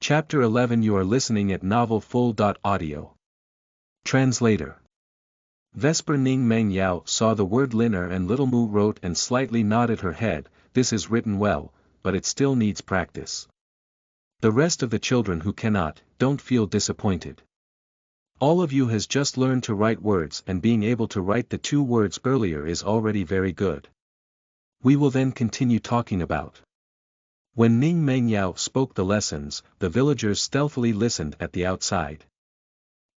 Chapter 11. You are listening at Novel Full. Audio. Translator. Vesper Ning Meng Yao saw the word Liner and Little Mu wrote and slightly nodded her head. This is written well, but it still needs practice. The rest of the children who cannot, don't feel disappointed. All of you has just learned to write words, and being able to write the 2 words earlier is already very good. We will then continue talking about. When Ning Meng Yao spoke the lessons, the villagers stealthily listened at the outside.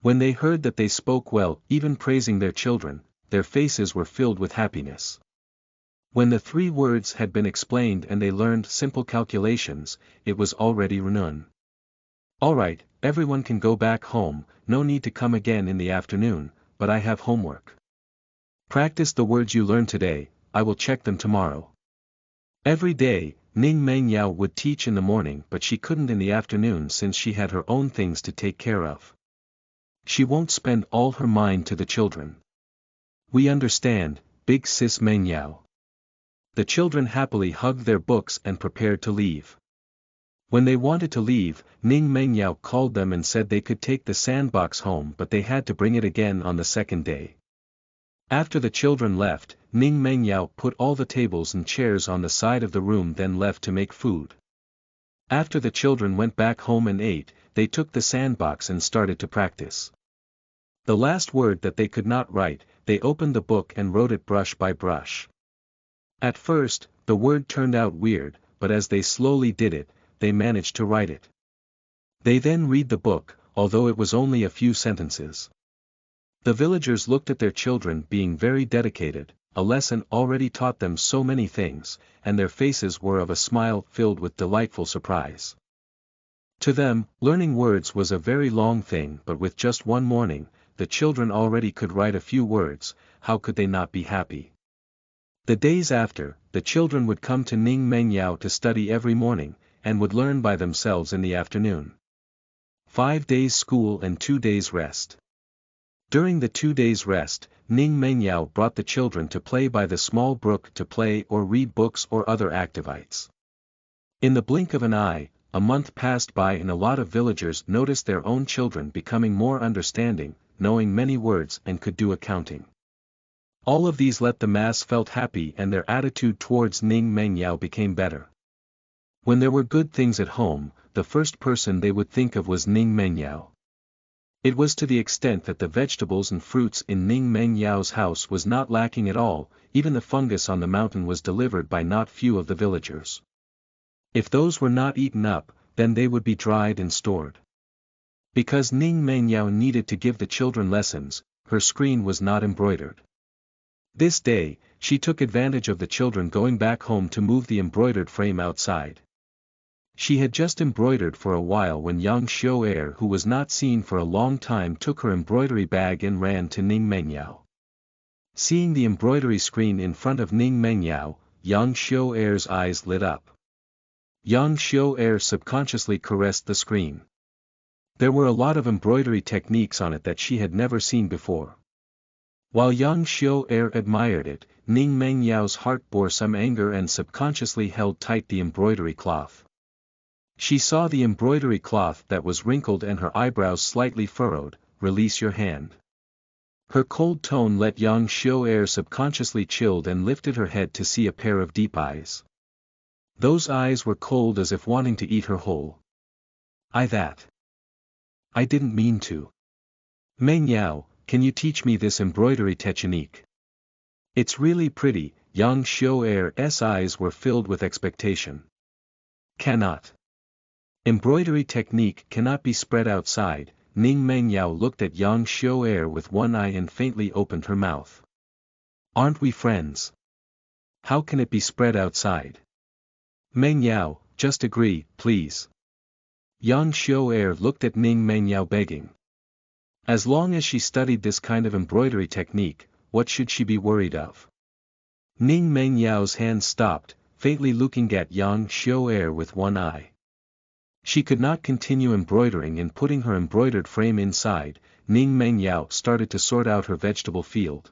When they heard that they spoke well, even praising their children, their faces were filled with happiness. When the 3 words had been explained and they learned simple calculations, it was already noon. Alright, everyone can go back home, no need to come again in the afternoon, but I have homework. Practice the words you learned today, I will check them tomorrow. Every day, Ning Meng Yao would teach in the morning, but she couldn't in the afternoon since she had her own things to take care of. She won't spend all her mind to the children. We understand, big sis Meng Yao. The children happily hugged their books and prepared to leave. When they wanted to leave, Ning Meng Yao called them and said they could take the sandbox home, but they had to bring it again on the second day. After the children left, Ning Meng Yao put all the tables and chairs on the side of the room, then left to make food. After the children went back home and ate, they took the sandbox and started to practice. The last word that they could not write, they opened the book and wrote it brush by brush. At first, the word turned out weird, but as they slowly did it, they managed to write it. They then read the book, although it was only a few sentences. The villagers looked at their children being very dedicated, a lesson already taught them so many things, and their faces were of a smile filled with delightful surprise. To them, learning words was a very long thing, but with just one morning, the children already could write a few words. How could they not be happy? The days after, the children would come to Ning Meng Yao to study every morning, and would learn by themselves in the afternoon. 5 days school and 2 days rest. During the 2 days rest, Ning Meng Yao brought the children to play by the small brook to play or read books or other activities. In the blink of an eye, a month passed by and a lot of villagers noticed their own children becoming more understanding, knowing many words and could do accounting. All of these let the mass felt happy and their attitude towards Ning Meng Yao became better. When there were good things at home, the first person they would think of was Ning Meng Yao. It was to the extent that the vegetables and fruits in Ning Meng Yao's house was not lacking at all, even the fungus on the mountain was delivered by not few of the villagers. If those were not eaten up, then they would be dried and stored. Because Ning Meng Yao needed to give the children lessons, her screen was not embroidered. This day, she took advantage of the children going back home to move the embroidered frame outside. She had just embroidered for a while when Yang Xiao, who was not seen for a long time, took her embroidery bag and ran to Ning Meng Yao. Seeing the embroidery screen in front of Ning Meng Yao, Yang Xiao's eyes lit up. Yang Xiao subconsciously caressed the screen. There were a lot of embroidery techniques on it that she had never seen before. While Yang Xiao admired it, Ning Meng Yao's heart bore some anger and subconsciously held tight the embroidery cloth. She saw the embroidery cloth that was wrinkled and her eyebrows slightly furrowed. Release your hand. Her cold tone let Yang Xiao subconsciously chilled and lifted her head to see a pair of deep eyes. Those eyes were cold as if wanting to eat her whole. I didn't mean to. Meng Yao, can you teach me this embroidery technique? It's really pretty. Yang Xiao's eyes were filled with expectation. Cannot. Embroidery technique cannot be spread outside. Ning Meng Yao looked at Yang Xiao with one eye and faintly opened her mouth. Aren't we friends? How can it be spread outside? Meng Yao, just agree, please. Yang Xiao looked at Ning Meng Yao begging. As long as she studied this kind of embroidery technique, what should she be worried of? Ning Meng Yao's hand stopped, faintly looking at Yang Xiao with one eye. She could not continue embroidering and putting her embroidered frame inside. Ning Meng Yao started to sort out her vegetable field.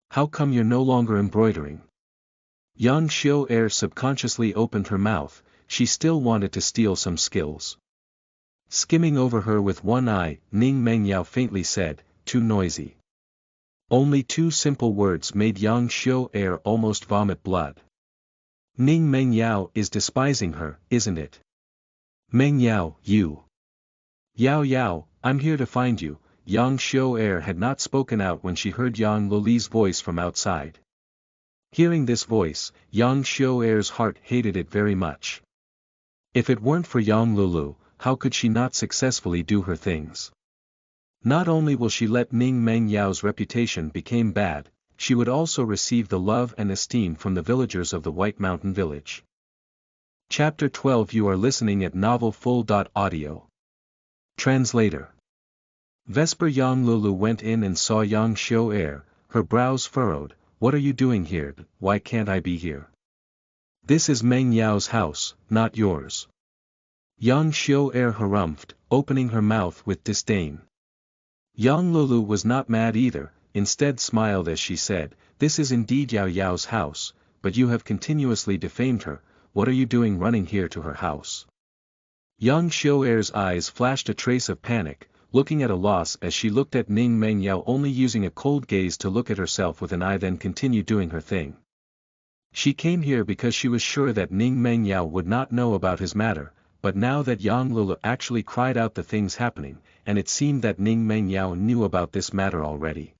How come you're no longer embroidering? Yang Xiao subconsciously opened her mouth. She still wanted to steal some skills. Skimming over her with one eye, Ning Mengyao faintly said, "Too noisy." Only two simple words made Yang Xiu almost vomit blood. Ning Mengyao is despising her, isn't it? Mengyao, you. Yao Yao, I'm here to find you. Yang Xiu had not spoken out when she heard Yang Luli's voice from outside. Hearing this voice, Yang Xiu's heart hated it very much. If it weren't for Yang Lulu, how could she not successfully do her things? Not only will she let Ning Mengyao's reputation become bad, she would also receive the love and esteem from the villagers of the White Mountain Village. Chapter 12. You are listening at novelfull.audio. Translator. Vesper. Yang Lulu went in and saw Yang Xiu, her brows furrowed. "What are you doing here? Why can't I be here? This is Meng Yao's house, not yours." Yang Xiu harumphed, opening her mouth with disdain. Yang Lulu was not mad either, instead smiled as she said, "This is indeed Yao Yao's house, but you have continuously defamed her. What are you doing running here to her house?" Yang Xiu's eyes flashed a trace of panic, looking at a loss as she looked at Ning Mengyao, only using a cold gaze to look at herself with an eye, then continue doing her thing. She came here because she was sure that Ning Mengyao would not know about his matter, but now that Yang Lulu actually cried out the things happening, and it seemed that Ning Mengyao knew about this matter already.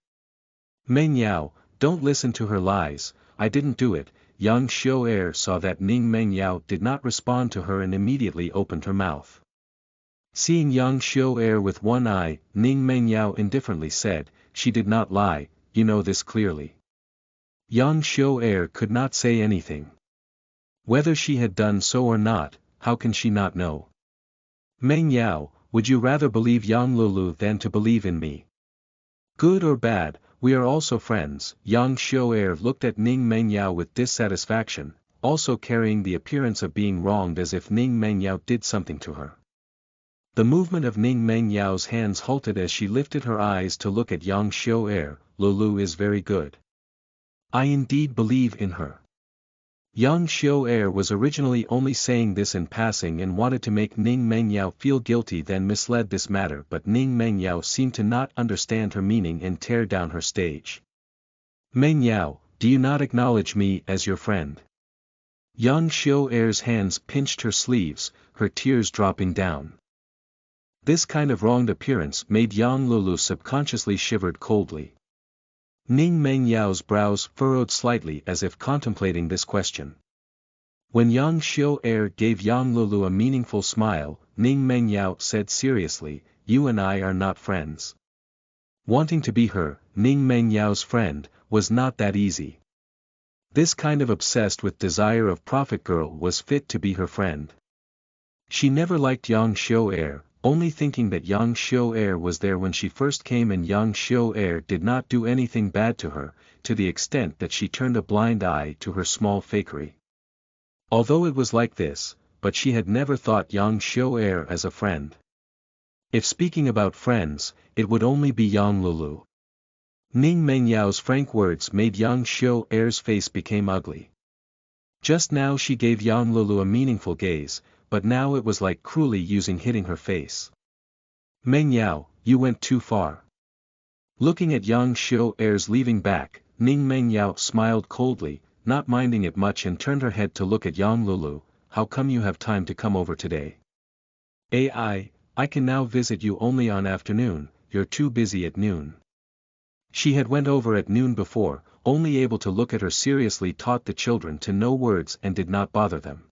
"Mengyao, don't listen to her lies, I didn't do it." Yang Xiu saw that Ning Mengyao did not respond to her and immediately opened her mouth. Seeing Yang Xiu with one eye, Ning Mengyao indifferently said, "She did not lie, you know this clearly." Yang Xiu could not say anything. Whether she had done so or not, how can she not know? "Mengyao, would you rather believe Yang Lulu than to believe in me? Good or bad, we are also friends." Yang Xiu looked at Ning Mengyao with dissatisfaction, also carrying the appearance of being wronged as if Ning Mengyao did something to her. The movement of Ning Mengyao's hands halted as she lifted her eyes to look at Yang Xiu. "Lulu is very good. I indeed believe in her." Yang Xiu was originally only saying this in passing and wanted to make Ning Mengyao feel guilty, then misled this matter, but Ning Mengyao seemed to not understand her meaning and tear down her stage. "Mengyao, do you not acknowledge me as your friend?" Yang Xiu's hands pinched her sleeves, her tears dropping down. This kind of wronged appearance made Yang Lulu subconsciously shivered coldly. Ning Mengyao's brows furrowed slightly as if contemplating this question. When Yang Xiu gave Yang Lulu a meaningful smile, Ning Mengyao said seriously, "You and I are not friends." Wanting to be her, Ning Mengyao's friend, was not that easy. This kind of obsessed with desire of profit girl was fit to be her friend. She never liked Yang Xiu, only thinking that Yang Xiu was there when she first came, and Yang Xiu did not do anything bad to her, to the extent that she turned a blind eye to her small fakery. Although it was like this, but she had never thought Yang Xiu as a friend. If speaking about friends, it would only be Yang Lulu. Ning Mengyao's frank words made Yang Xiu's face become ugly. Just now she gave Yang Lulu a meaningful gaze, but now it was like cruelly hitting her face. "Mengyao, you went too far." Looking at Yang Xiu's leaving back, Ning Mengyao smiled coldly, not minding it much, and turned her head to look at Yang Lulu. "How come you have time to come over today?" I can now visit you only on afternoon, you're too busy at noon." She had went over at noon before, only able to look at her seriously, taught the children to know words and did not bother them.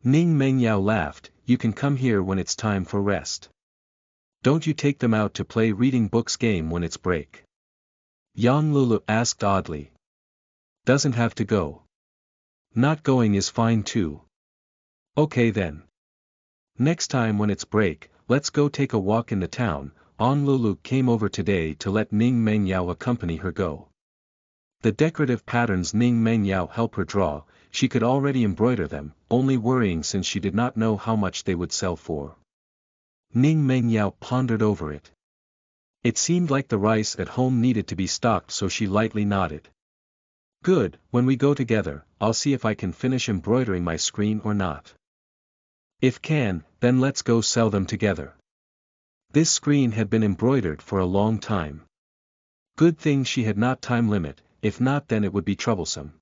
Ning Mengyao laughed, "You can come here when it's time for rest. Don't you take them out to play reading books game when it's break?" Yang Lulu asked oddly. "Doesn't have to go. Not going is fine too." "Okay then. Next time when it's break, let's go take a walk in the town." Lulu came over today to let Ning Mengyao accompany her go. The decorative patterns Ning Mengyao helped her draw, she could already embroider them, only worrying since she did not know how much they would sell for. Ning Mengyao pondered over it. It seemed like the rice at home needed to be stocked, so she lightly nodded. "Good, when we go together, I'll see if I can finish embroidering my screen or not. If can, then let's go sell them together. This screen had been embroidered for a long time. Good thing she had not time limit, if not then it would be troublesome.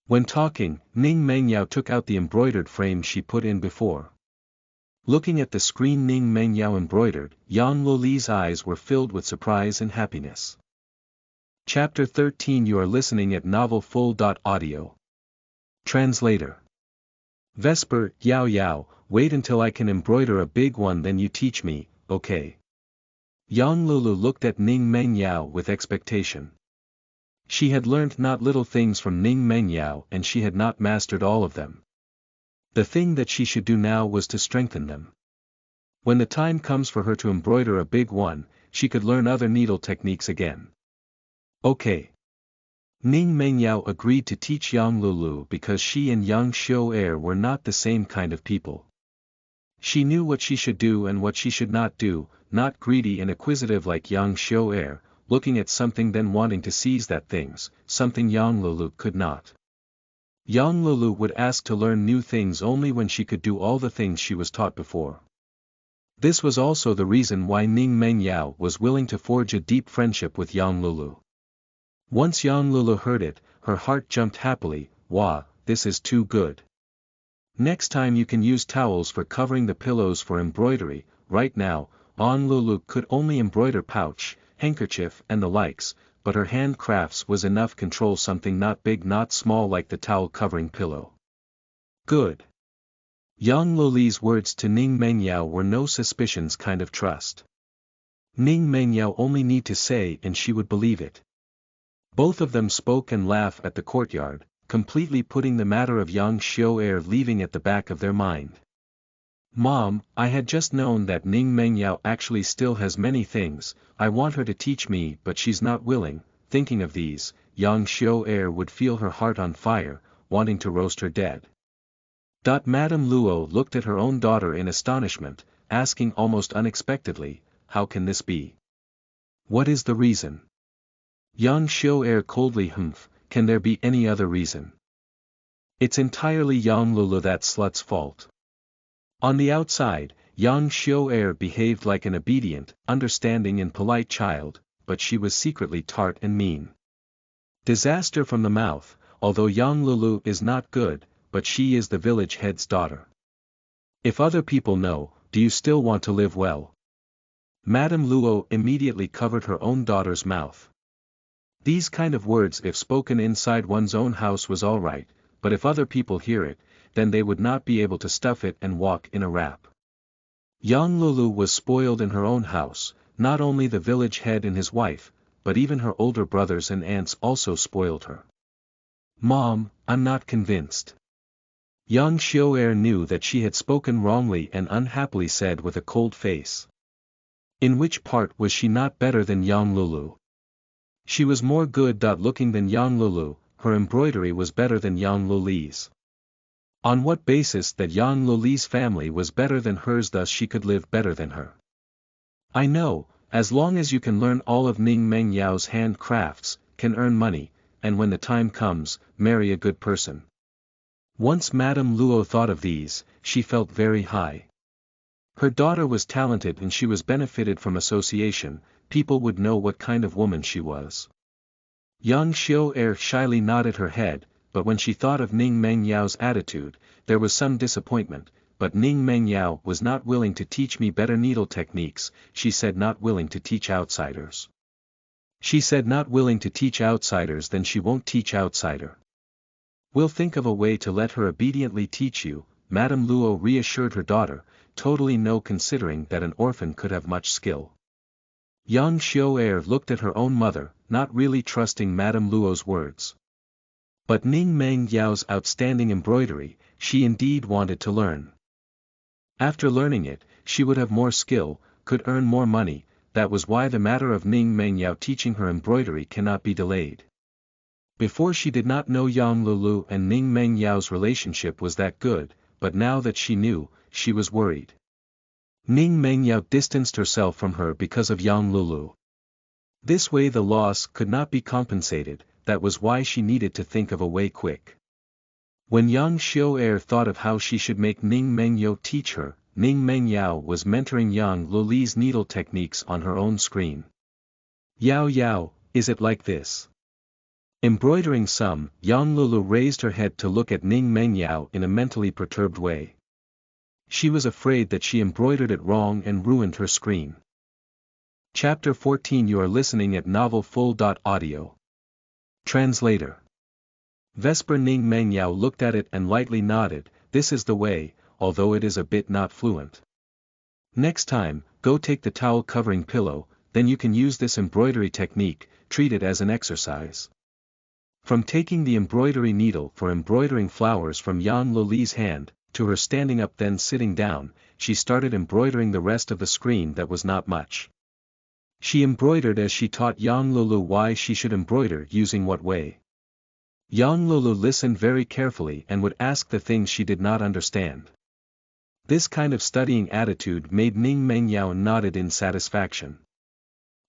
When talking, Ning Mengyao took out the embroidered frame she put in before. Looking at the screen Ning Mengyao embroidered, Yang Loli's eyes were filled with surprise and happiness. Chapter 13 You are listening at novelfull.audio. Translator. Vesper, Yao Yao, wait until I can embroider a big one then you teach me, okay? Yang Lulu looked at Ning Mengyao with expectation. She had learnt not little things from Ning Mengyao and she had not mastered all of them. The thing that she should do now was to strengthen them. When the time comes for her to embroider a big one, she could learn other needle techniques again. Okay. Ning Mengyao agreed to teach Yang Lulu because she and Yang Xiao were not the same kind of people. She knew what she should do and what she should not do, not greedy and acquisitive like Yang Xiao, looking at something then wanting to seize that things, something Yang Lulu could not. Yang Lulu would ask to learn new things only when she could do all the things she was taught before. This was also the reason why Ning Mengyao was willing to forge a deep friendship with Yang Lulu. Once Yang Lulu heard it, her heart jumped happily. Wow, this is too good. Next time you can use towels for covering the pillows for embroidery. Right now, Yang Lulu could only embroider pouch, handkerchief and the likes, but her handcrafts was enough control something not big not small like the towel covering pillow. Good. Yang Loli's words to Ning Mengyao were no suspicions kind of trust. Ning Mengyao only need to say and she would believe it. Both of them spoke and laughed at the courtyard, completely putting the matter of Yang Xiao leaving at the back of their mind. Mom, I had just known that Ning Mengyao actually still has many things, I want her to teach me but she's not willing. Thinking of these, Yang Xiao would feel her heart on fire, wanting to roast her dead. Madame Luo looked at her own daughter in astonishment, asking almost unexpectedly, how can this be? What is the reason? Yang Xiao coldly humph, can there be any other reason? It's entirely Yang Lulu that slut's fault. On the outside, Yang Xiao behaved like an obedient, understanding and polite child, but she was secretly tart and mean. Disaster from the mouth, although Yang Lulu is not good, but she is the village head's daughter. If other people know, do you still want to live well? Madame Luo immediately covered her own daughter's mouth. These kind of words if spoken inside one's own house was alright, but if other people hear it, then they would not be able to stuff it and walk in a wrap. Yang Lulu was spoiled in her own house, not only the village head and his wife, but even her older brothers and aunts also spoiled her. Mom, I'm not convinced. Yang Xiao knew that she had spoken wrongly and unhappily said with a cold face. In which part was she not better than Yang Lulu? She was more good-looking than Yang Lulu, her embroidery was better than Yang Luli's. On what basis that Yang Luli's family was better than hers thus she could live better than her? I know, as long as you can learn all of Ning Mengyao's handcrafts, can earn money, and when the time comes, marry a good person. Once Madame Luo thought of these, she felt very high. Her daughter was talented and she was benefited from association, people would know what kind of woman she was. Yang Xiao shyly nodded her head, but when she thought of Ning Mengyao's attitude, there was some disappointment, but Ning Mengyao was not willing to teach me better needle techniques, she said not willing to teach outsiders. She said not willing to teach outsiders then she won't teach outsider. We'll think of a way to let her obediently teach you, Madame Luo reassured her daughter, totally no considering that an orphan could have much skill. Yang Xiao looked at her own mother, not really trusting Madame Luo's words. But Ning Mengyao's outstanding embroidery, she indeed wanted to learn. After learning it, she would have more skill, could earn more money, that was why the matter of Ning Mengyao teaching her embroidery cannot be delayed. Before she did not know Yang Lulu and Ning Mengyao's relationship was that good, but now that she knew, she was worried. Ning Mengyao distanced herself from her because of Yang Lulu. This way the loss could not be compensated, that was why she needed to think of a way quick. When Yang Xiao thought of how she should make Ning Mengyao teach her, Ning Meng Yao was mentoring Yang Luli's needle techniques on her own screen. Yao Yao, is it like this? Embroidering some, Yang Lulu raised her head to look at Ning Meng Yao in a mentally perturbed way. She was afraid that she embroidered it wrong and ruined her screen. Chapter 14. You are listening at novelfull.audio. Translator. Vesper. Ning Meng Yao looked at it and lightly nodded. This is the way, although it is a bit not fluent. Next time, go take the towel covering pillow, then you can use this embroidery technique, treat it as an exercise. From taking the embroidery needle for embroidering flowers from Yang Luli's hand, to her standing up then sitting down, she started embroidering the rest of the screen that was not much. She embroidered as she taught Yang Lulu why she should embroider using what way. Yang Lulu listened very carefully and would ask the things she did not understand. This kind of studying attitude made Ning Meng Yao nodded in satisfaction.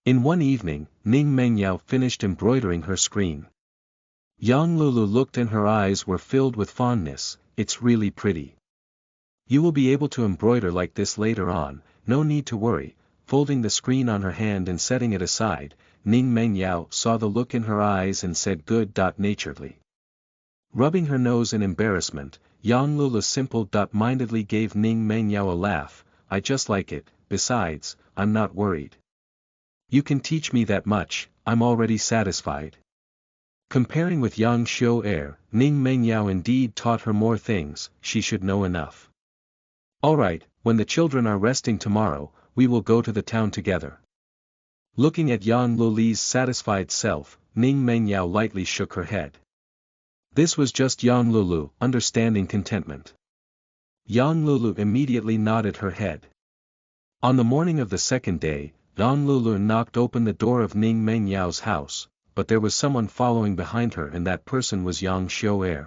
In one evening, Ning Meng Yao finished embroidering her screen. Yang Lulu looked and her eyes were filled with fondness. It's really pretty. You will be able to embroider like this later on, no need to worry. Folding the screen on her hand and setting it aside, Ning Meng Yao saw the look in her eyes and said good-naturedly. Rubbing her nose in embarrassment, Yang Lulu simple-mindedly gave Ning Meng Yao a laugh. I just like it, besides, I'm not worried. You can teach me that much, I'm already satisfied. Comparing with Yang Xiu, Ning Meng Yao indeed taught her more things, she should know enough. Alright, when the children are resting tomorrow, we will go to the town together. Looking at Yang Luli's satisfied self, Ning Meng Yao lightly shook her head. This was just Yang Lulu, understanding contentment. Yang Lulu immediately nodded her head. On the morning of the second day, Yang Lulu knocked open the door of Ning Meng Yao's house, but there was someone following behind her and that person was Yang Xiu.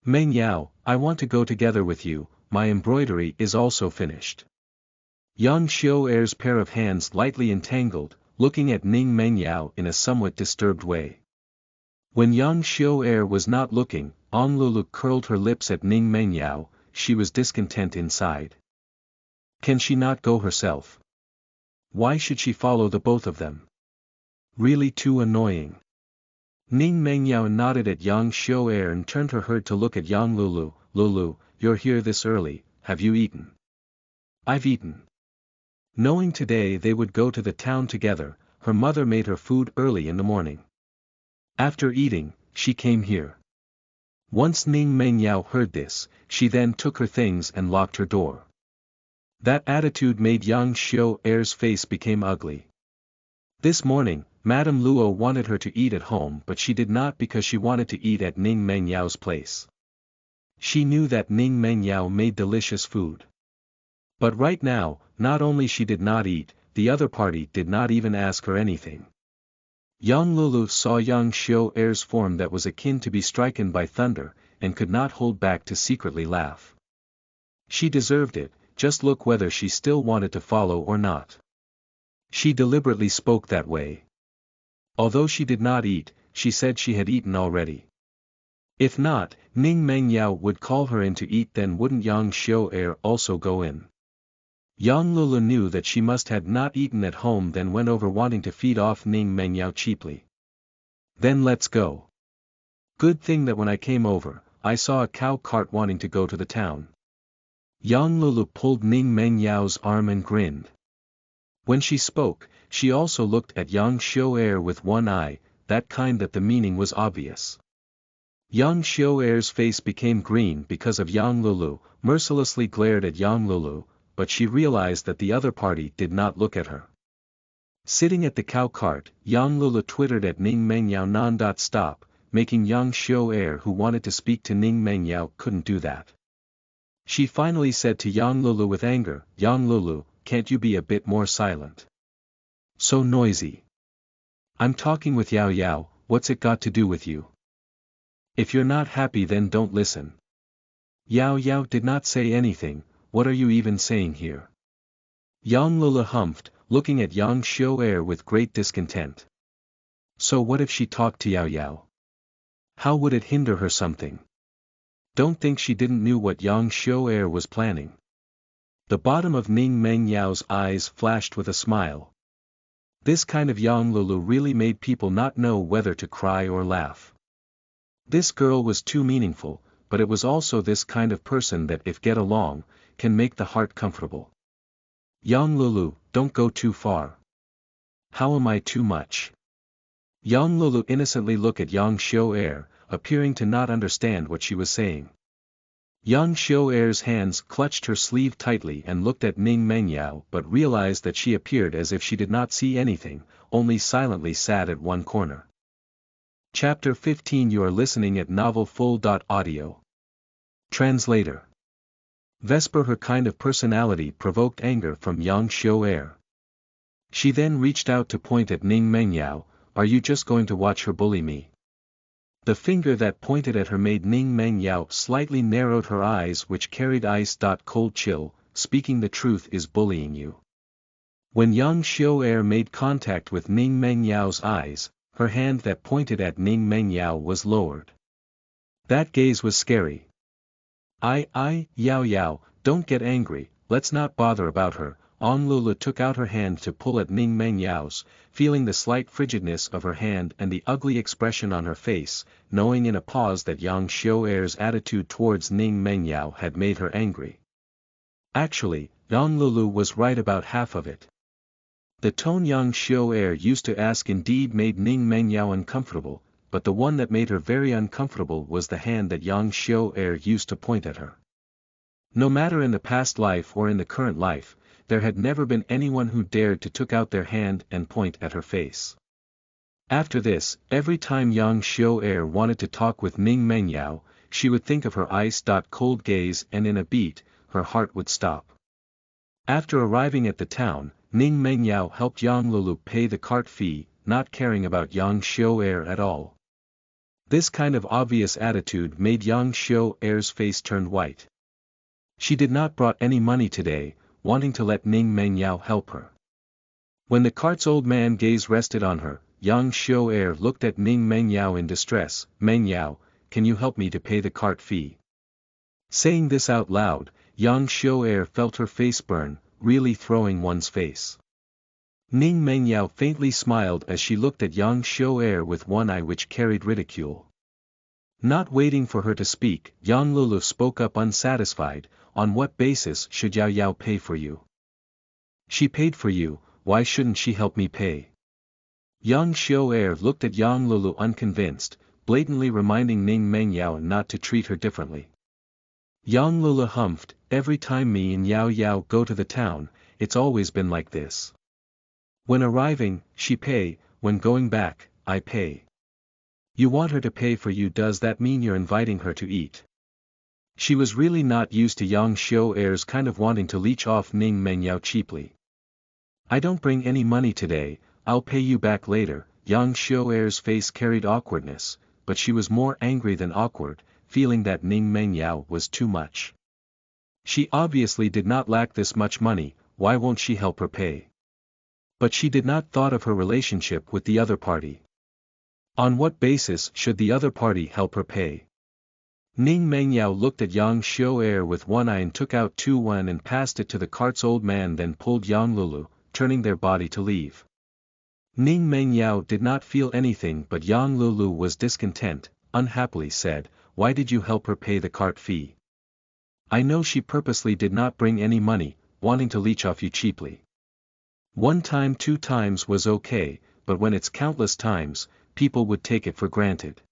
Meng Yao, I want to go together with you, my embroidery is also finished. Yang Xiu's pair of hands lightly entangled, looking at Ning Meng Yao in a somewhat disturbed way. When Yang Xiu was not looking, Yang Lulu curled her lips at Ning Meng Yao, she was discontent inside. Can she not go herself? Why should she follow the both of them? Really too annoying. Ning Meng Yao nodded at Yang Xiu and turned her head to look at Yang Lulu. Lulu, you're here this early, have you eaten? I've eaten. Knowing today they would go to the town together, her mother made her food early in the morning. After eating, she came here. Once Ning Meng Yao heard this, she then took her things and locked her door. That attitude made Yang Xiu's face become ugly. This morning, Madame Luo wanted her to eat at home but she did not because she wanted to eat at Ning Meng Yao's place. She knew that Ning Meng Yao made delicious food. But right now, not only she did not eat, the other party did not even ask her anything. Yang Lulu saw Yang Xiu's form that was akin to be stricken by thunder, and could not hold back to secretly laugh. She deserved it, just look whether she still wanted to follow or not. She deliberately spoke that way. Although she did not eat, she said she had eaten already. If not, Ning Meng Yao would call her in to eat, then wouldn't Yang Xiu also go in? Yang Lulu knew that she must had not eaten at home, then went over wanting to feed off Ning Meng Yao cheaply. Then let's go. Good thing that when I came over, I saw a cow cart wanting to go to the town. Yang Lulu pulled Ning Meng Yao's arm and grinned. When she spoke, she also looked at Yang Xiu with one eye, that kind that the meaning was obvious. Yang Xiu's face became green because of Yang Lulu, mercilessly glared at Yang Lulu, but she realized that the other party did not look at her. Sitting at the cow cart, Yang Lulu twittered at Ning Meng Yao non-stop, making Yang Xiu who wanted to speak to Ning Meng Yao couldn't do that. She finally said to Yang Lulu with anger, Yang Lulu, can't you be a bit more silent? So noisy. I'm talking with Yao Yao, what's it got to do with you? If you're not happy then don't listen. Yao Yao did not say anything, what are you even saying here? Yang Lulu humphed, looking at Yang Xiu with great discontent. So what if she talked to Yao Yao? How would it hinder her something? Don't think she didn't knew what Yang Xiu was planning. The bottom of Ning Meng Yao's eyes flashed with a smile. This kind of Yang Lulu really made people not know whether to cry or laugh. This girl was too meaningful, but it was also this kind of person that if get along, can make the heart comfortable. Yang Lulu, don't go too far. How am I too much? Yang Lulu innocently looked at Yang Xiao-er, appearing to not understand what she was saying. Yang Xiao-er's hands clutched her sleeve tightly and looked at Ning Mengyao but realized that she appeared as if she did not see anything, only silently sat at one corner. Chapter 15. You are listening at novelfull.audio. Translator. Vesper. Her kind of personality provoked anger from Yang Xiao-er. She then reached out to point at Ning Mengyao. Are you just going to watch her bully me? The finger that pointed at her made Ning Mengyao slightly narrowed her eyes which carried ice. Cold chill, speaking the truth is bullying you. When Yang Xiao-er made contact with Ning Mengyao's eyes, her hand that pointed at Ning Mengyao was lowered. That gaze was scary. Yao Yao, don't get angry, let's not bother about her. Ang Lulu took out her hand to pull at Ning Mengyao's, feeling the slight frigidness of her hand and the ugly expression on her face, knowing in a pause that Yang Xiao-er's attitude towards Ning Mengyao had made her angry. Actually, Yang Lulu was right about half of it. The tone Yang Xiao-er used to ask indeed made Ning Mengyao uncomfortable, but the one that made her very uncomfortable was the hand that Yang Xiao-er used to point at her. No matter in the past life or in the current life, there had never been anyone who dared to took out their hand and point at her face. After this, every time Yang Xiao-er wanted to talk with Ning Mengyao, she would think of her ice-cold gaze and in a beat, her heart would stop. After arriving at the town, Ning Mengyao helped Yang Lulu pay the cart fee, not caring about Yang Xiao-er at all. This kind of obvious attitude made Yang Xiao-er's face turn white. She did not brought any money today, wanting to let Ning Mengyao help her. When the cart's old man gaze rested on her, Yang Xiao-er looked at Ning Mengyao in distress. Mengyao, can you help me to pay the cart fee? Saying this out loud, Yang Xiao-er felt her face burn, really throwing one's face. Ning Mengyao faintly smiled as she looked at Yang Xiao-er with one eye which carried ridicule. Not waiting for her to speak, Yang Lulu spoke up unsatisfied. On what basis should Yao Yao pay for you? She paid for you, why shouldn't she help me pay? Yang Xiao-er looked at Yang Lulu unconvinced, blatantly reminding Ning Mengyao not to treat her differently. Yang Lulu humphed, every time me and Yao Yao go to the town, it's always been like this. When arriving, she pay, when going back, I pay. You want her to pay for you, does that mean you're inviting her to eat? She was really not used to Yang Xiao-er's kind of wanting to leech off Ning Mengyao cheaply. I don't bring any money today, I'll pay you back later. Yang Xiao-er's face carried awkwardness, but she was more angry than awkward, feeling that Ning Mengyao was too much. She obviously did not lack this much money, why won't she help her pay? But she did not thought of her relationship with the other party. On what basis should the other party help her pay? Ning Mengyao looked at Yang Xiao-er with one eye and took out 2 yuan and passed it to the cart's old man, then pulled Yang Lulu, turning their body to leave. Ning Mengyao did not feel anything, but Yang Lulu was discontent, unhappily said, why did you help her pay the cart fee? I know she purposely did not bring any money, wanting to leech off you cheaply. 1 time 2 times was okay, but when it's countless times, people would take it for granted.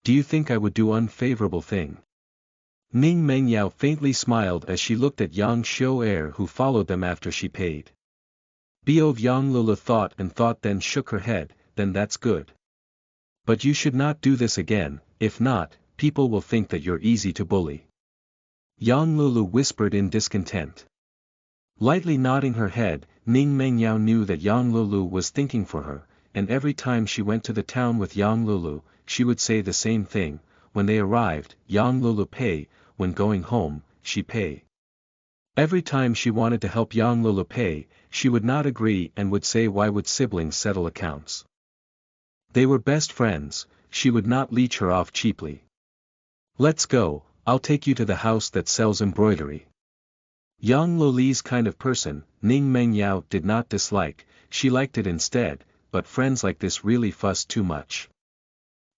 Do you think I would do unfavorable thing? Ning Mengyao faintly smiled as she looked at Yang Xiao-er who followed them after she paid. Bov Yang Lulu thought and thought, then shook her head, then that's good. But you should not do this again, if not, people will think that you're easy to bully. Yang Lulu whispered in discontent. Lightly nodding her head, Ning Mengyao knew that Yang Lulu was thinking for her, and every time she went to the town with Yang Lulu, she would say the same thing, when they arrived, Yang Lulu pay, when going home, she pay. Every time she wanted to help Yang Lulu pay, she would not agree and would say why would siblings settle accounts. They were best friends, she would not leech her off cheaply. Let's go, I'll take you to the house that sells embroidery. Yang Loli's kind of person, Ning Mengyao did not dislike, she liked it instead, but friends like this really fuss too much.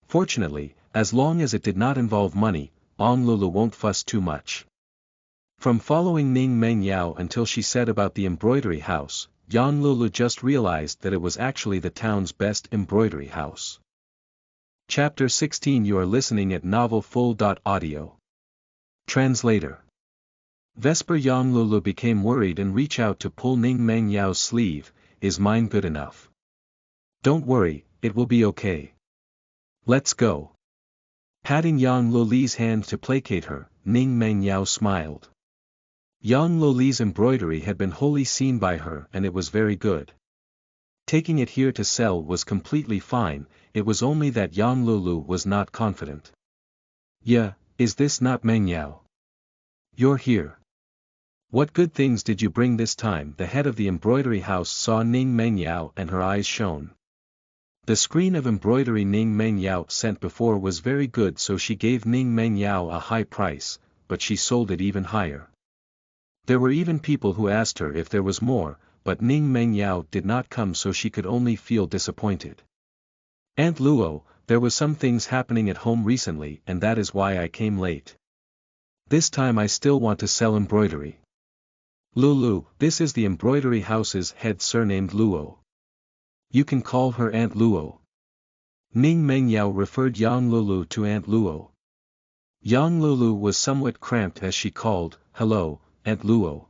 Fortunately, as long as it did not involve money, Ong Lulu won't fuss too much. From following Ning Mengyao until she said about the embroidery house, Yang Lulu just realized that it was actually the town's best embroidery house. Chapter 16. You are listening at novelfull.audio. Translator. Vesper. Yang Lulu became worried and reached out to pull Ning Mengyao's sleeve. Is mine good enough? Don't worry, it will be okay. Let's go. Patting Yang Loli's hand to placate her, Ning Mengyao smiled. Yang Loli's embroidery had been wholly seen by her and it was very good. Taking it here to sell was completely fine, it was only that Yang Lulu was not confident. Yeah, is this not Mengyao? You're here. What good things did you bring this time? The head of the embroidery house saw Ning Mengyao and her eyes shone. The screen of embroidery Ning Mengyao sent before was very good, so she gave Ning Mengyao a high price, but she sold it even higher. There were even people who asked her if there was more, but Ning Mengyao did not come, so she could only feel disappointed. Aunt Luo, there was some things happening at home recently and that is why I came late. This time I still want to sell embroidery. Lulu, this is the embroidery house's head, surnamed Luo. You can call her Aunt Luo. Ning Mengyao referred Yang Lulu to Aunt Luo. Yang Lulu was somewhat cramped as she called, "Hello, Aunt Luo."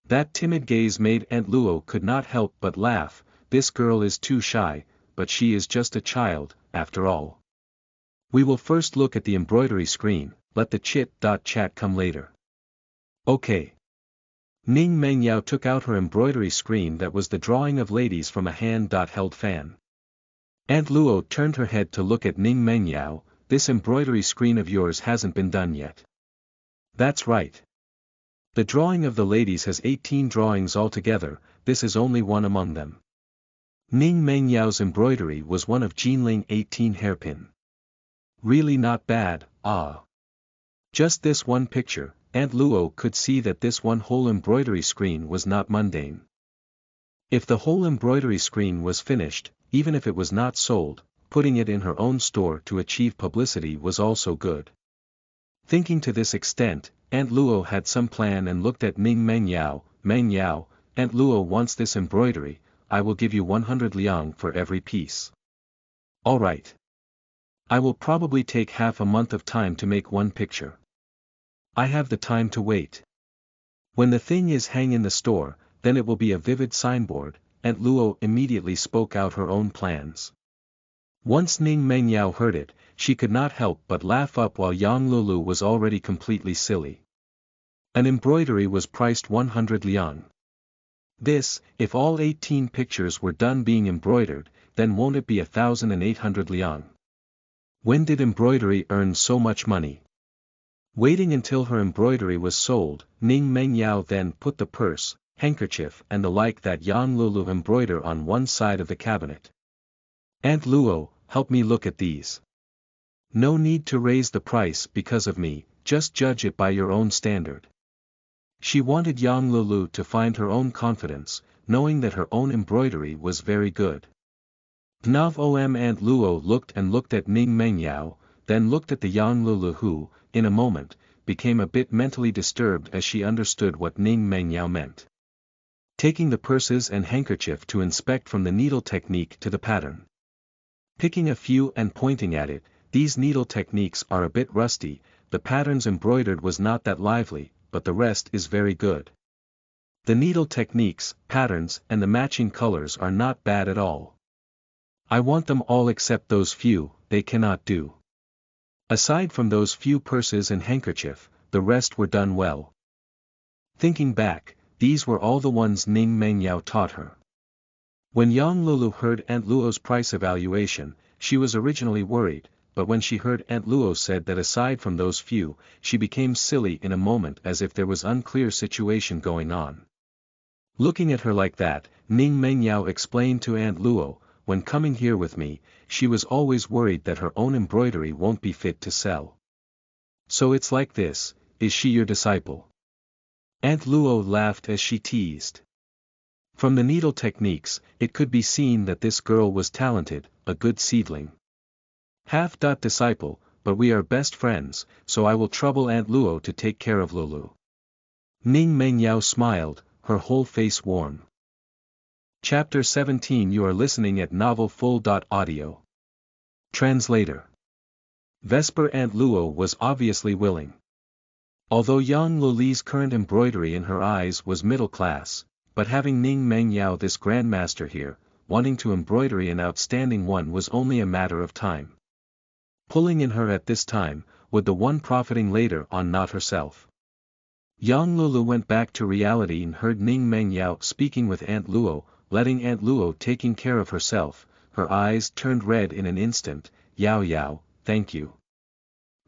That timid gaze made Aunt Luo could not help but laugh. This girl is too shy, but she is just a child, after all. We will first look at the embroidery screen, let the chit-chat come later. Okay. Ning Mengyao took out her embroidery screen that was the drawing of ladies from a hand-held fan. Aunt Luo turned her head to look at Ning Mengyao. This embroidery screen of yours hasn't been done yet. That's right. The drawing of the ladies has 18 drawings altogether, this is only one among them. Ning Mengyao's embroidery was one of Jinling 18 hairpin. Really not bad, ah. Just this one picture, Aunt Luo could see that this one whole embroidery screen was not mundane. If the whole embroidery screen was finished, even if it was not sold, putting it in her own store to achieve publicity was also good. Thinking to this extent, Aunt Luo had some plan and looked at Ning Mengyao. Mengyao, Aunt Luo wants this embroidery, I will give you 100 liang for every piece. Alright. I will probably take half a month of time to make one picture. I have the time to wait. When the thing is hang in the store, then it will be a vivid signboard. Aunt Luo immediately spoke out her own plans. Once Ning Mengyao heard it, she could not help but laugh up while Yang Lulu was already completely silly. An embroidery was priced 100 liang. This, if all 18 pictures were done being embroidered, then won't it be 1,800 liang? When did embroidery earn so much money? Waiting until her embroidery was sold, Ning Mengyao then put the purse, handkerchief and the like that Yang Lulu embroider on one side of the cabinet. Aunt Luo, help me look at these. No need to raise the price because of me, just judge it by your own standard. She wanted Yang Lulu to find her own confidence, knowing that her own embroidery was very good. Aunt Luo looked at Ning Mengyao, then looked at the Yang Lulu who, in a moment, became a bit mentally disturbed as she understood what Ning Mengyao meant. Taking the purses and handkerchief to inspect from the needle technique to the pattern. Picking a few and pointing at it, these needle techniques are a bit rusty, the patterns embroidered was not that lively, but the rest is very good. The needle techniques, patterns and the matching colors are not bad at all. I want them all except those few, they cannot do. Aside from those few purses and handkerchief, the rest were done well. Thinking back, these were all the ones Ning Mengyao taught her. When Yang Lulu heard Aunt Luo's price evaluation, she was originally worried, but when she heard Aunt Luo said that aside from those few, she became silly in a moment as if there was unclear situation going on. Looking at her like that, Ning Mengyao explained to Aunt Luo, when coming here with me, she was always worried that her own embroidery won't be fit to sell. So it's like this, is she your disciple? Aunt Luo laughed as she teased. From the needle techniques, it could be seen that this girl was talented, a good seedling. Disciple, but we are best friends, so I will trouble Aunt Luo to take care of Lulu. Ning Mengyao smiled, her whole face warm. Chapter 17. You are listening at novelfull.audio. Translator. Vesper. Aunt Luo was obviously willing. Although Yang Luli's current embroidery in her eyes was middle class, but having Ning Mengyao, this grandmaster here, wanting to embroidery an outstanding one was only a matter of time. Pulling in her at this time, would the one profiting later on not herself. Yang Lulu went back to reality and heard Ning Mengyao speaking with Aunt Luo, letting Aunt Luo taking care of herself. Her eyes turned red in an instant. Yao Yao, thank you.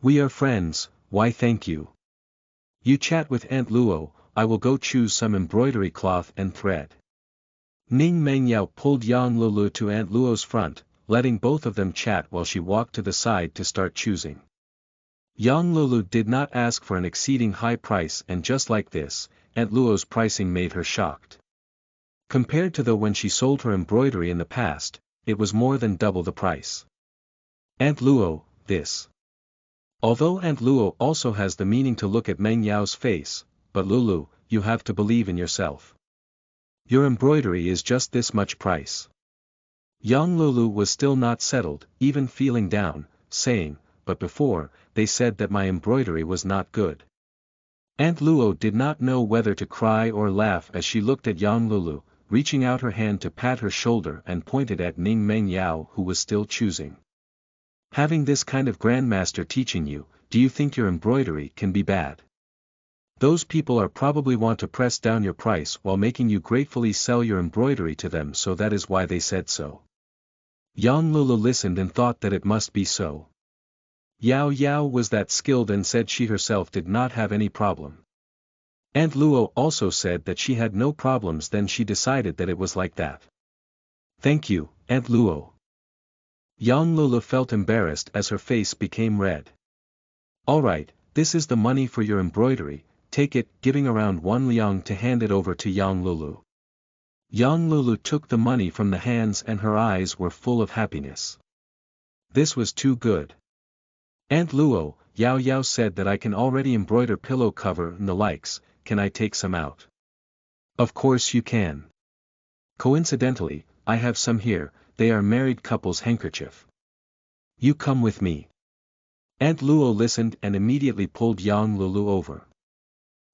We are friends, why thank you? You chat with Aunt Luo, I will go choose some embroidery cloth and thread. Ning Mengyao pulled Yang Lulu to Aunt Luo's front, letting both of them chat while she walked to the side to start choosing. Yang Lulu did not ask for an exceeding high price, and just like this, Aunt Luo's pricing made her shocked. Compared to when she sold her embroidery in the past, it was more than double the price. Aunt Luo, this. Although Aunt Luo also has the meaning to look at Meng Yao's face, but Lulu, you have to believe in yourself. Your embroidery is just this much price. Young Lulu was still not settled, even feeling down, saying, but before, they said that my embroidery was not good. Aunt Luo did not know whether to cry or laugh as she looked at Yang Lulu, reaching out her hand to pat her shoulder and pointed at Ning Mengyao, who was still choosing. Having this kind of grandmaster teaching you, do you think your embroidery can be bad? Those people are probably want to press down your price while making you gratefully sell your embroidery to them, so that is why they said so. Yang Lulu listened and thought that it must be so. Yao Yao was that skilled and said she herself did not have any problem. Aunt Luo also said that she had no problems, then she decided that it was like that. Thank you, Aunt Luo. Yang Lulu felt embarrassed as her face became red. Alright, this is the money for your embroidery, take it, giving around 1 liang to hand it over to Yang Lulu. Yang Lulu took the money from the hands and her eyes were full of happiness. This was too good. Aunt Luo, Yao Yao said that I can already embroider pillow cover and the likes, can I take some out? Of course you can. Coincidentally, I have some here, they are married couple's handkerchief. You come with me. Aunt Luo listened and immediately pulled Yang Lulu over.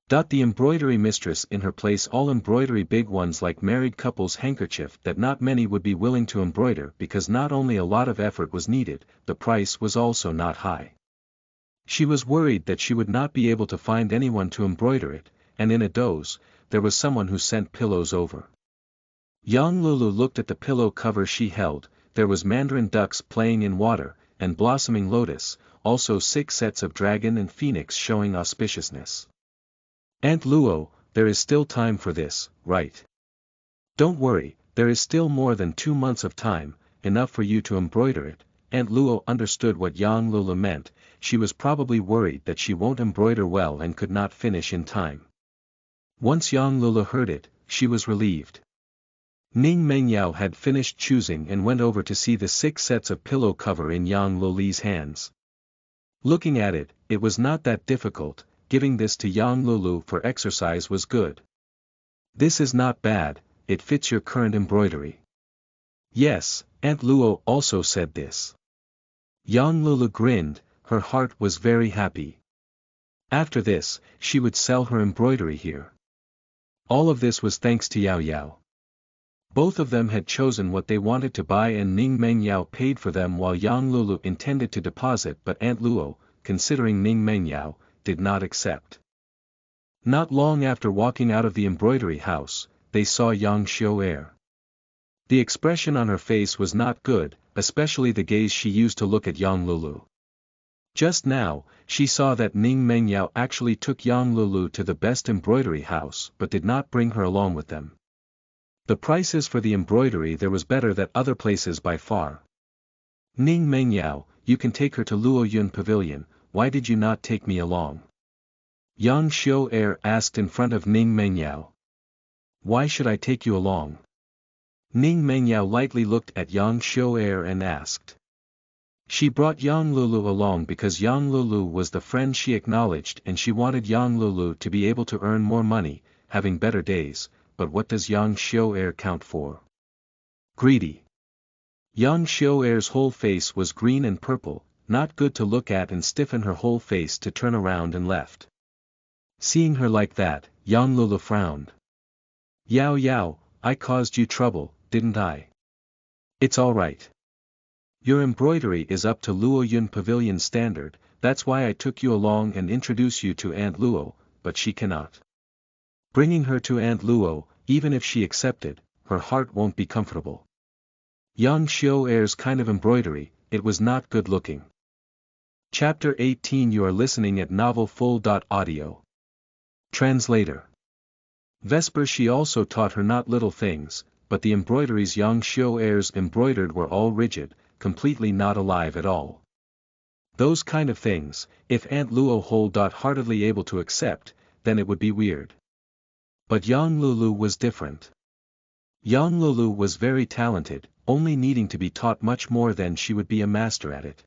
The embroidery mistress in her place all embroidery big ones like married couple's handkerchief that not many would be willing to embroider because not only a lot of effort was needed, the price was also not high. She was worried that she would not be able to find anyone to embroider it, and in a doze, there was someone who sent pillows over. Yang Lulu looked at the pillow cover she held, there was mandarin ducks playing in water, and blossoming lotus, also 6 sets of dragon and phoenix showing auspiciousness. Aunt Luo, there is still time for this, right? Don't worry, there is still more than 2 months of time, enough for you to embroider it. Aunt Luo understood what Yang Lulu meant, she was probably worried that she won't embroider well and could not finish in time. Once Yang Lulu heard it, she was relieved. Ning Mengyao had finished choosing and went over to see the 6 sets of pillow cover in Yang Luli's hands. Looking at it, it was not that difficult. Giving this to Yang Lulu for exercise was good. This is not bad, it fits your current embroidery. Yes, Aunt Luo also said this. Yang Lulu grinned, her heart was very happy. After this, she would sell her embroidery here. All of this was thanks to Yao Yao. Both of them had chosen what they wanted to buy and Ning Mengyao paid for them while Yang Lulu intended to deposit, but Aunt Luo, considering Ning Mengyao, did not accept. Not long after walking out of the embroidery house, they saw Yang Xiu'er. The expression on her face was not good, especially the gaze she used to look at Yang Lulu. Just now, she saw that Ning Mengyao actually took Yang Lulu to the best embroidery house but did not bring her along with them. The prices for the embroidery there was better than other places by far. Ning Mengyao, you can take her to Luoyun Pavilion, why did you not take me along? Yang Xiao asked in front of Ning Mengyao. Why should I take you along? Ning Mengyao lightly looked at Yang Xiao and asked. She brought Yang Lulu along because Yang Lulu was the friend she acknowledged and she wanted Yang Lulu to be able to earn more money, having better days, but what does Yang Xiao count for? Greedy. Yang Xiao's whole face was green and purple, not good to look at, and stiffened her whole face to turn around and left. Seeing her like that, Yang Lulu frowned. Yao Yao, I caused you trouble, didn't I? It's alright. Your embroidery is up to Luo Yun Pavilion standard, that's why I took you along and introduce you to Aunt Luo, but she cannot. Bringing her to Aunt Luo, even if she accepted, her heart won't be comfortable. Yang Xiao's kind of embroidery, it was not good looking. Chapter 18. You are listening at novelfull.audio. Translator. Vesper. She also taught her not little things, but the embroideries Yang Xiao's embroidered were all rigid, completely not alive at all. Those kind of things, if Aunt Luo wholeheartedly able to accept, then it would be weird. But Yang Lulu was different. Yang Lulu was very talented, only needing to be taught much more than she would be a master at it.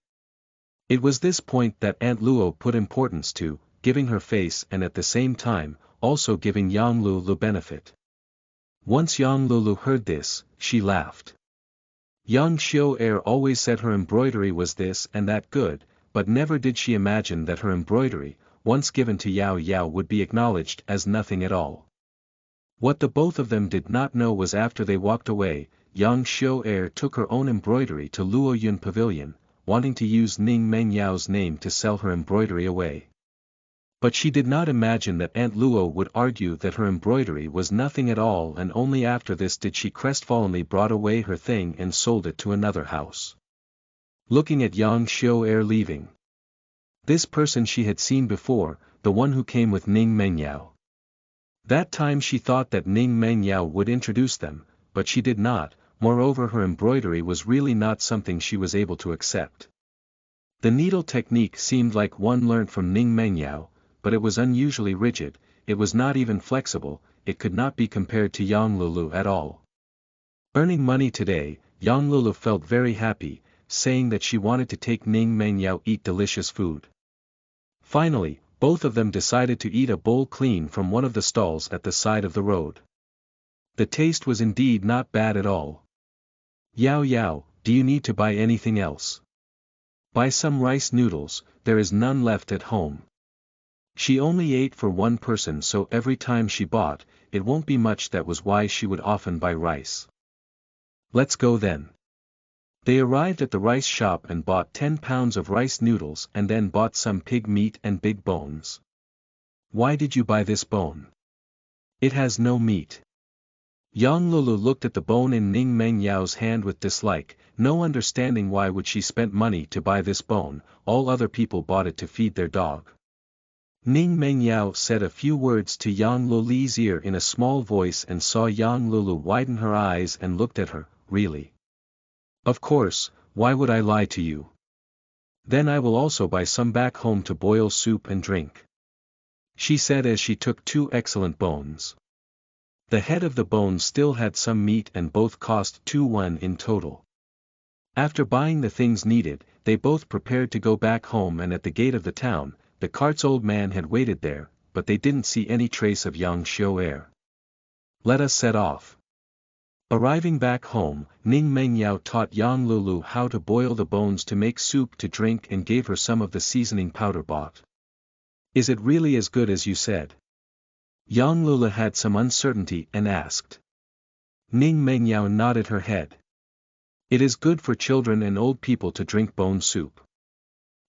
It was this point that Aunt Luo put importance to, giving her face and at the same time, also giving Yang Lulu benefit. Once Yang Lulu heard this, she laughed. Yang Xiao always said her embroidery was this and that good, but never did she imagine that her embroidery, once given to Yao Yao, would be acknowledged as nothing at all. What the both of them did not know was after they walked away, Yang Xiao took her own embroidery to Luo Yun Pavilion, wanting to use Ning Menyao's name to sell her embroidery away. But she did not imagine that Aunt Luo would argue that her embroidery was nothing at all, and only after this did she crestfallenly brought away her thing and sold it to another house. Looking at Yang Xiao leaving. This person she had seen before, the one who came with Ning Mengyao. That time she thought that Ning Mengyao would introduce them, but she did not. Moreover, her embroidery was really not something she was able to accept. The needle technique seemed like one learnt from Ning Mengyao, but it was unusually rigid, it was not even flexible, it could not be compared to Yang Lulu at all. Earning money today, Yang Lulu felt very happy, saying that she wanted to take Ning Mengyao eat delicious food. Finally, both of them decided to eat a bowl clean from one of the stalls at the side of the road. The taste was indeed not bad at all. Yao Yao, do you need to buy anything else? Buy some rice noodles, there is none left at home. She only ate for one person, so every time she bought, it won't be much. That was why she would often buy rice. Let's go then. They arrived at the rice shop and bought 10 pounds of rice noodles and then bought some pig meat and big bones. Why did you buy this bone? It has no meat. Yang Lulu looked at the bone in Ning Menyao's hand with dislike, no understanding why would she spend money to buy this bone, all other people bought it to feed their dog. Ning Mengyao said a few words to Yang Lulu's ear in a small voice and saw Yang Lulu widen her eyes and looked at her. Really? Of course, why would I lie to you? Then I will also buy some back home to boil soup and drink. She said as she took 2 excellent bones. The head of the bone still had some meat and both cost 2 in total. After buying the things needed, they both prepared to go back home, and at the gate of the town, the cart's old man had waited there, but they didn't see any trace of Yang Xiao. Let us set off. Arriving back home, Ning Mengyao taught Yang Lulu how to boil the bones to make soup to drink and gave her some of the seasoning powder bought. Is it really as good as you said? Yang Lulu had some uncertainty and asked. Ning Mengyao nodded her head. It is good for children and old people to drink bone soup.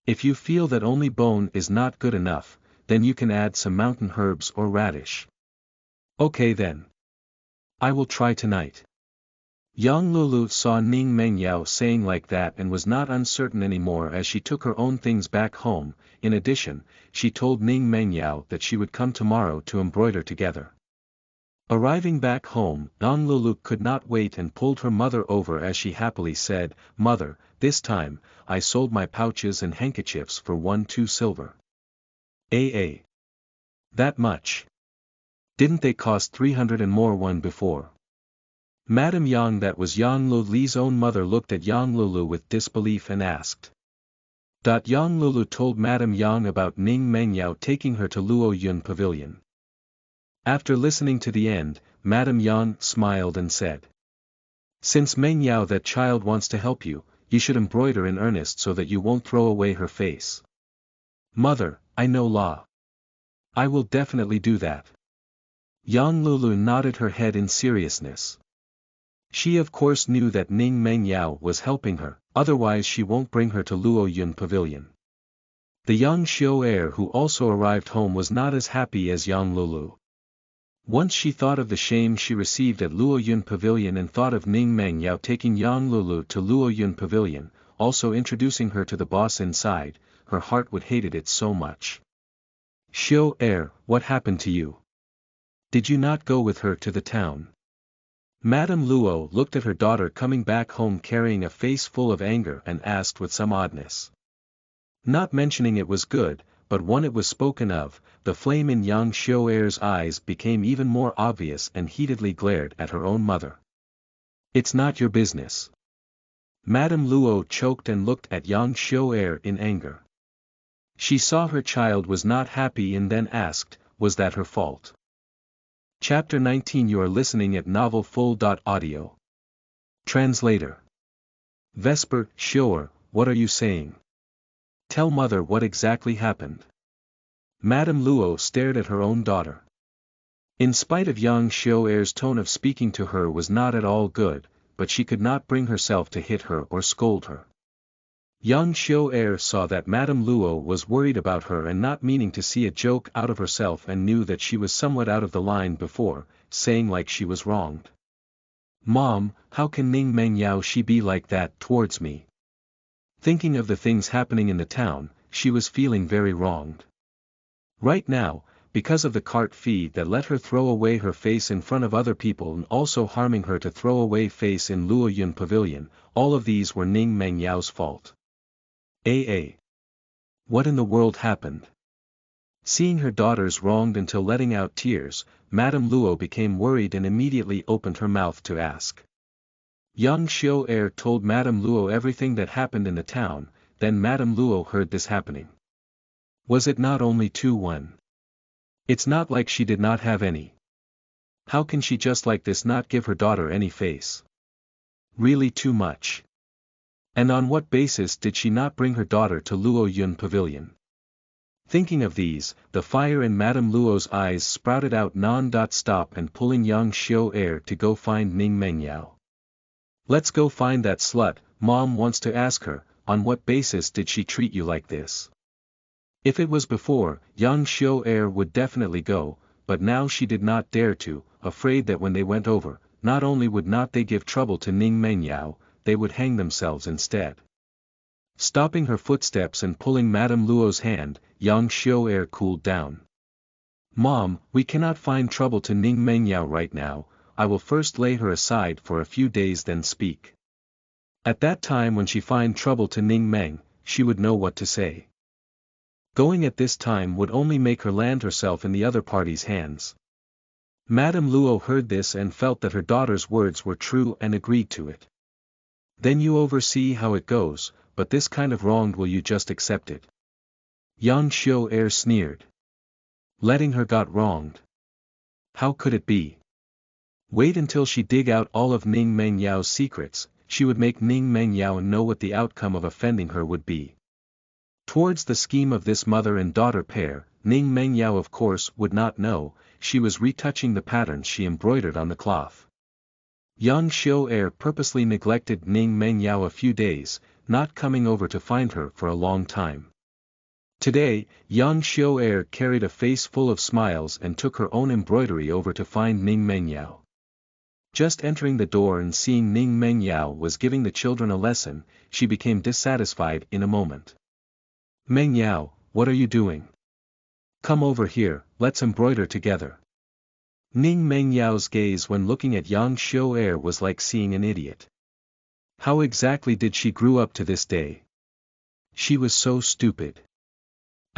If you feel that only bone is not good enough, then you can add some mountain herbs or radish. Okay then. I will try tonight. Yang Lulu saw Ning Mengyao saying like that and was not uncertain anymore as she took her own things back home. In addition, she told Ning Mengyao that she would come tomorrow to embroider together. Arriving back home, Yang Lulu could not wait and pulled her mother over as she happily said, "Mother, this time, I sold my pouches and handkerchiefs for 2 silver. AA. That much? Didn't they cost 300 and more one before? Madame Yang, that was Yang Lulu's own mother, looked at Yang Lulu with disbelief and asked. Yang Lulu told Madame Yang about Ning Mengyao taking her to Luo Yun Pavilion. After listening to the end, Madame Yang smiled and said. Since Mengyao, that child, wants to help you, you should embroider in earnest so that you won't throw away her face. Mother, I know law. I will definitely do that. Yang Lulu nodded her head in seriousness. She of course knew that Ning Mengyao was helping her, otherwise she won't bring her to Luo Yun Pavilion. The young Xiao heir who also arrived home was not as happy as Yang Lulu. Once she thought of the shame she received at Luo Yun Pavilion and thought of Ning Mengyao taking Yang Lulu to Luo Yun Pavilion, also introducing her to the boss inside, her heart would hated it so much. Xiao heir, what happened to you? Did you not go with her to the town? Madame Luo looked at her daughter coming back home carrying a face full of anger and asked with some oddness. Not mentioning it was good, but when it was spoken of, the flame in Yang Xiao heir's eyes became even more obvious and heatedly glared at her own mother. It's not your business. Madame Luo choked and looked at Yang Xiao heir in anger. She saw her child was not happy and then asked, was that her fault? Chapter 19. You are listening at novelfull.audio. Translator. Vesper, sure, what are you saying? Tell mother what exactly happened. Madame Luo stared at her own daughter. In spite of Yang Xiao heir's tone of speaking to her was not at all good, but she could not bring herself to hit her or scold her. Yang Xiao heir saw that Madame Luo was worried about her and not meaning to see a joke out of herself and knew that she was somewhat out of the line before, saying like she was wronged. Mom, how can Ning Mengyao she be like that towards me? Thinking of the things happening in the town, she was feeling very wronged. Right now, because of the cart fee that let her throw away her face in front of other people and also harming her to throw away face in Luo Yun Pavilion, all of these were Ning Mengyao's fault. What in the world happened? Seeing her daughters wronged until letting out tears, Madame Luo became worried and immediately opened her mouth to ask. Yang Xiao heir told Madame Luo everything that happened in the town, then Madame Luo heard this happening. Was it not only 2-1? It's not like she did not have any. How can she just like this not give her daughter any face? Really too much. And on what basis did she not bring her daughter to Luo Yun Pavilion? Thinking of these, the fire in Madame Luo's eyes sprouted out non-stop and pulling Yang Xiao heir to go find Ning Mengyao. Let's go find that slut, Mom wants to ask her, on what basis did she treat you like this? If it was before, Yang Xiao heir would definitely go, but now she did not dare to, afraid that when they went over, not only would not they give trouble to Ning Mengyao, they would hang themselves instead. Stopping her footsteps and pulling Madame Luo's hand, Yang Xiao heir cooled down. Mom, we cannot find trouble to Ning Mengyao right now, I will first lay her aside for a few days then speak. At that time when she find trouble to Ning Meng, she would know what to say. Going at this time would only make her land herself in the other party's hands. Madame Luo heard this and felt that her daughter's words were true and agreed to it. Then you oversee how it goes, but this kind of wronged will you just accept it? Yang Xiao heir sneered. Letting her got wronged. How could it be? Wait until she dig out all of Ning Mengyao's secrets, she would make Ning Mengyao know what the outcome of offending her would be. Towards the scheme of this mother and daughter pair, Ning Mengyao of course would not know, she was retouching the patterns she embroidered on the cloth. Yang Xiao heir purposely neglected Ning Mengyao a few days, not coming over to find her for a long time. Today, Yang Xiao heir carried a face full of smiles and took her own embroidery over to find Ning Mengyao. Just entering the door and seeing Ning Mengyao was giving the children a lesson, she became dissatisfied in a moment. Mengyao, what are you doing? Come over here, let's embroider together. Ning Mengyao's gaze when looking at Yang Xiao heir was like seeing an idiot. How exactly did she grew up to this day? She was so stupid.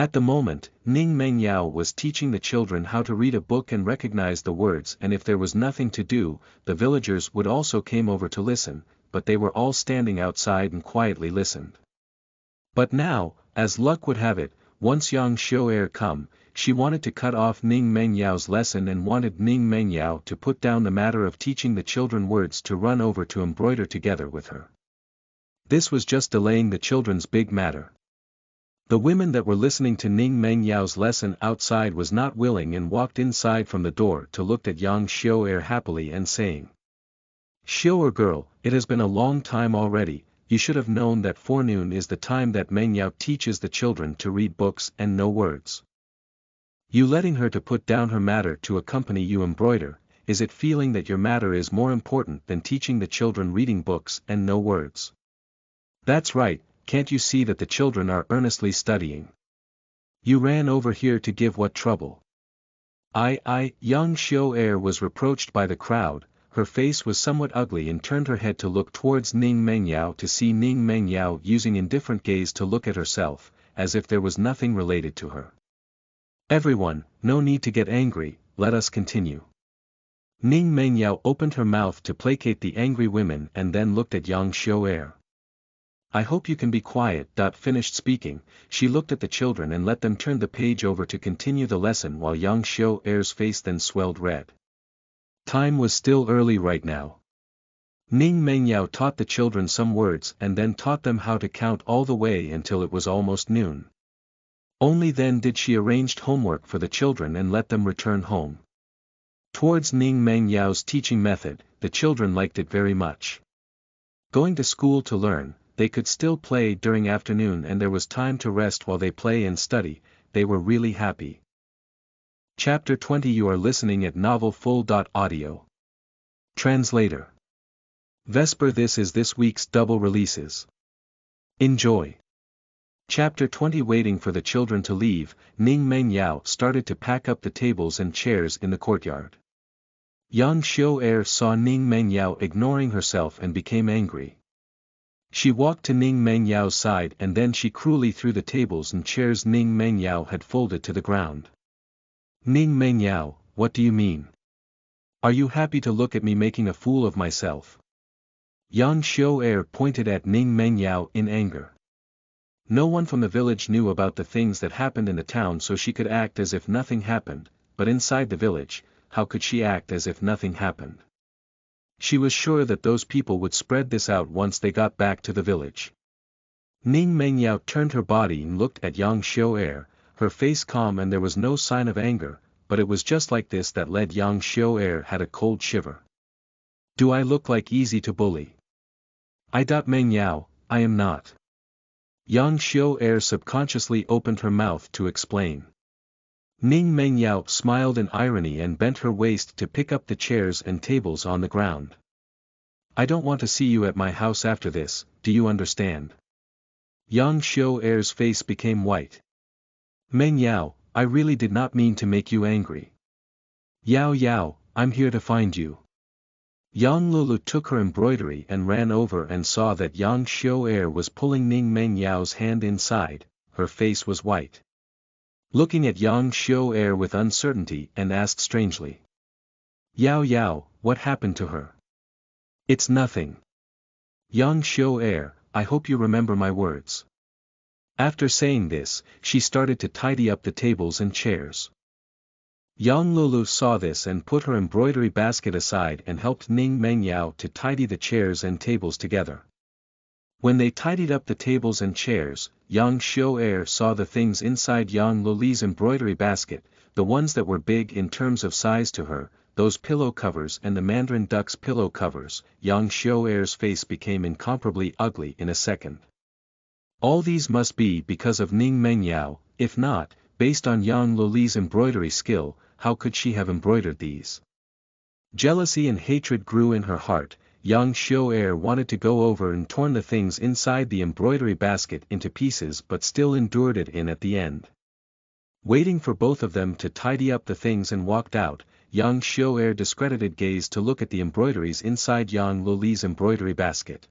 At the moment, Ning Mengyao was teaching the children how to read a book and recognize the words, and if there was nothing to do, the villagers would also came over to listen, but they were all standing outside and quietly listened. But now, as luck would have it, once Yang Xiu'er come, she wanted to cut off Ning Mengyao's lesson and wanted Ning Mengyao to put down the matter of teaching the children words to run over to embroider together with her. This was just delaying the children's big matter. The women that were listening to Ning Mengyao's lesson outside was not willing and walked inside from the door to look at Yang Xiu'er happily and saying, "Xiu'er girl, it has been a long time already, you should have known that forenoon is the time that Mengyao teaches the children to read books and know words. You letting her to put down her matter to accompany you embroider, is it feeling that your matter is more important than teaching the children reading books and know words? That's right, can't you see that the children are earnestly studying? You ran over here to give what trouble?" Yang Xiu'er was reproached by the crowd. Her face was somewhat ugly and turned her head to look towards Ning Mengyao to see Ning Mengyao using indifferent gaze to look at herself, as if there was nothing related to her. "Everyone, no need to get angry, let us continue." Ning Mengyao opened her mouth to placate the angry women and then looked at Yang Xiu'er. "I hope you can be quiet." Finished speaking, she looked at the children and let them turn the page over to continue the lesson while Yang Xiu'er's face then swelled red. Time was still early right now. Ning Mengyao taught the children some words and then taught them how to count all the way until it was almost noon. Only then did she arrange homework for the children and let them return home. Towards Ning Mengyao's teaching method, the children liked it very much. Going to school to learn, they could still play during afternoon and there was time to rest while they play and study, they were really happy. Chapter 20. You are listening at novelfull.audio. Translator. Vesper. This is this week's double releases. Enjoy. Chapter 20. Waiting for the children to leave, Ning Mengyao started to pack up the tables and chairs in the courtyard. Yang Xiu'er saw Ning Mengyao ignoring herself and became angry. She walked to Ning Mengyao's side and then she cruelly threw the tables and chairs Ning Mengyao had folded to the ground. "Ning Mengyao, what do you mean? Are you happy to look at me making a fool of myself?" Yang Xiu'er pointed at Ning Mengyao in anger. No one from the village knew about the things that happened in the town, so she could act as if nothing happened, but inside the village, how could she act as if nothing happened? She was sure that those people would spread this out once they got back to the village. Ning Mengyao turned her body and looked at Yang Xiu'er, her face calm and there was no sign of anger, but it was just like this that led Yang Xiu'er had a cold shiver. "Do I look like easy to bully?" Mengyao, I am not." Yang Xiu'er subconsciously opened her mouth to explain. Ning Mengyao smiled in irony and bent her waist to pick up the chairs and tables on the ground. "I don't want to see you at my house after this, do you understand?" Yang Xiu'er's face became white. "Mengyao, I really did not mean to make you angry." Yao, I'm here to find you." Yang Lulu took her embroidery and ran over and saw that Yang Xiu'er was pulling Ning Mengyao's hand inside, her face was white. Looking at Yang Xiu'er with uncertainty and asked strangely. Yao, what happened to her?" "It's nothing." "Yang Xiu'er, I hope you remember my words." After saying this, she started to tidy up the tables and chairs. Yang Lulu saw this and put her embroidery basket aside and helped Ning Mengyao to tidy the chairs and tables together. When they tidied up the tables and chairs, Yang Xiu'er saw the things inside Yang Lulu's embroidery basket, the ones that were big in terms of size to her, those pillow covers and the mandarin duck's pillow covers. Yang Xiu'er's face became incomparably ugly in a second. All these must be because of Ning Mengyao, if not, based on Yang Lulu's embroidery skill, how could she have embroidered these? Jealousy and hatred grew in her heart. Yang Xiu'er wanted to go over and torn the things inside the embroidery basket into pieces but still endured it in at the end. Waiting for both of them to tidy up the things and walked out, Yang Xiu'er discredited gaze to look at the embroideries inside Yang Lulu's embroidery basket.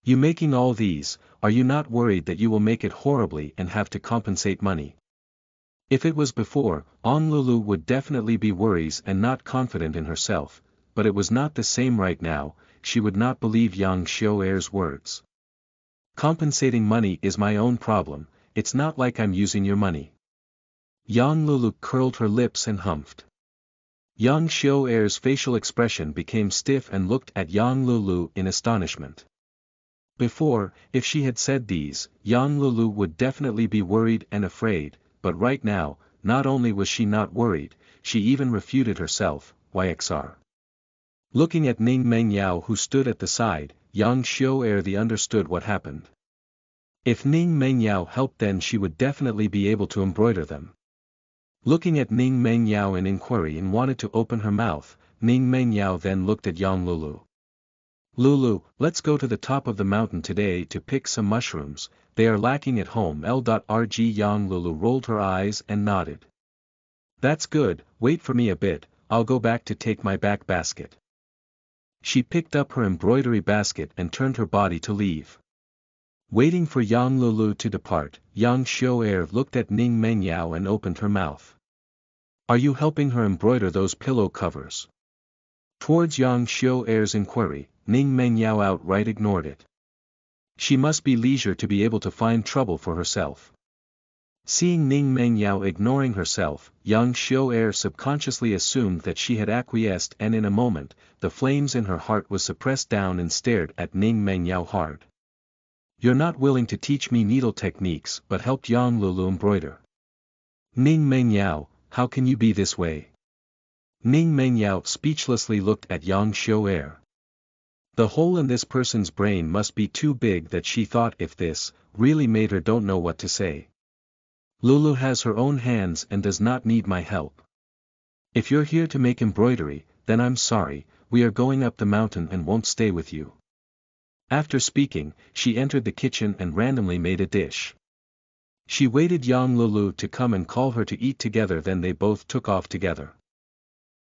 You making all these, are you not worried that you will make it horribly and have to compensate money? If it was before, Lulu would definitely be worries and not confident in herself, but it was not the same right now. She would not believe Yang Xiao'er's words. Compensating money is my own problem, it's not like I'm using your money. Yang Lulu curled her lips and humphed. Yang Xiao'er's facial expression became stiff and looked at Yang Lulu in astonishment. Before, if she had said these, Yang Lulu would definitely be worried and afraid, but right now, not only was she not worried, she even refuted herself, YXR. Looking at Ning Mengyao who stood at the side, Yang Xiao'er understood what happened. If Ning Mengyao helped then she would definitely be able to embroider them. Looking at Ning Mengyao in inquiry and wanted to open her mouth, Ning Mengyao then looked at Yang Lulu. Lulu, let's go to the top of the mountain today to pick some mushrooms, they are lacking at home. Rg Yang Lulu rolled her eyes and nodded. That's good, wait for me a bit, I'll go back to take my back basket. She picked up her embroidery basket and turned her body to leave. Waiting for Yang Lulu to depart, Yang Xiao'er looked at Ning Mengyao and opened her mouth. Are you helping her embroider those pillow covers? Towards Yang Xiao'er's inquiry, Ning Mengyao outright ignored it. She must be leisure to be able to find trouble for herself. Seeing Ning Mengyao ignoring herself, Yang Xiao'er subconsciously assumed that she had acquiesced, and in a moment, the flames in her heart was suppressed down and stared at Ning Mengyao hard. You're not willing to teach me needle techniques but helped Yang Lulu embroider. Ning Mengyao, how can you be this way? Ning Mengyao speechlessly looked at Yang Xiao'er. The hole in this person's brain must be too big that she thought if this really made her don't know what to say. Lulu has her own hands and does not need my help. If you're here to make embroidery, then I'm sorry, we are going up the mountain and won't stay with you. After speaking, she entered the kitchen and randomly made a dish. She waited Yang Lulu to come and call her to eat together, then they both took off together.